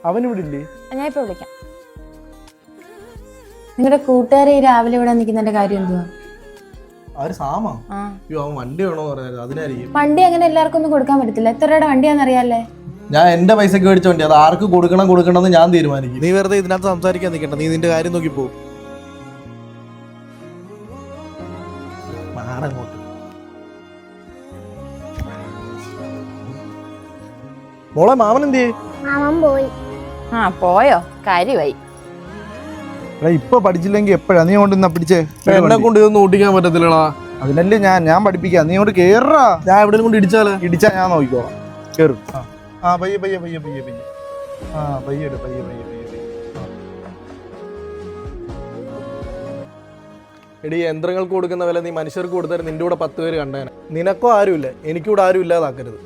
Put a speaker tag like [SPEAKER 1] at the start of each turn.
[SPEAKER 1] അവനിവിടെ ഇല്ലേ?
[SPEAKER 2] ഞാൻ ഇപ്പൊ വിളിക്കാം. നിങ്ങളുടെ കൂട്ടുകാരെ ഈ രാവിലെ ഇവിടെ നിൽക്കുന്നതിന്റെ കാര്യം എന്തുവാ?
[SPEAKER 1] അവര് സാമാ? അയ്യോ, അവൻ വണ്ടി വേണോന്ന് പറഞ്ഞത് അതിനായിരിക്കും.
[SPEAKER 2] വണ്ടി അങ്ങനെ എല്ലാവർക്കും ഒന്നും കൊടുക്കാൻ പറ്റത്തില്ല. എത്ര രൂപയുടെ വണ്ടിയാന്ന് അറിയാല്ലേ?
[SPEAKER 1] ഞാൻ എന്റെ പൈസക്ക് മേടിച്ച വണ്ടി, അത് ആർക്ക് കൊടുക്കണമെന്ന് ഞാൻ തീരുമാനിക്കും. നീ വെറുതെ ഇതിനകത്ത് സംസാരിക്കാൻ നിൽക്കണ്ട, നീ നിന്റെ കാര്യം നോക്കി പോ. മോളെ, മാമൻ എന്ത് ചെയ്യും?
[SPEAKER 2] പോയോ? കാര്യമായി.
[SPEAKER 3] ഇപ്പൊ പഠിച്ചില്ലെങ്കിൽ എപ്പോഴാ നീ കൊണ്ട് പിടിച്ചേ?
[SPEAKER 1] എന്നെ കൊണ്ട് ഇതൊന്നും ഓട്ടിക്കാൻ പറ്റത്തില്ലടാ.
[SPEAKER 3] അതിനല്ലേ ഞാൻ പഠിപ്പിക്കാം. നീ കൊണ്ട് കേറാ.
[SPEAKER 1] ഞാൻ എവിടെ കൊണ്ട് ഇടിച്ചാ
[SPEAKER 3] ഞാൻ നോക്കിക്കോളാം. കേറും. പയ്യെ.
[SPEAKER 1] എടി, യന്ത്രങ്ങൾക്ക് കൊടുക്കുന്ന വില നീ മനുഷ്യർക്ക് കൊടുത്താൽ നിന്റെ കൂടെ 10 പേര് കണ്ടേനെ. നിനക്കോ ആരുമില്ല, എനിക്കൂടെ ആരും ഇല്ലാതാക്കരുത്.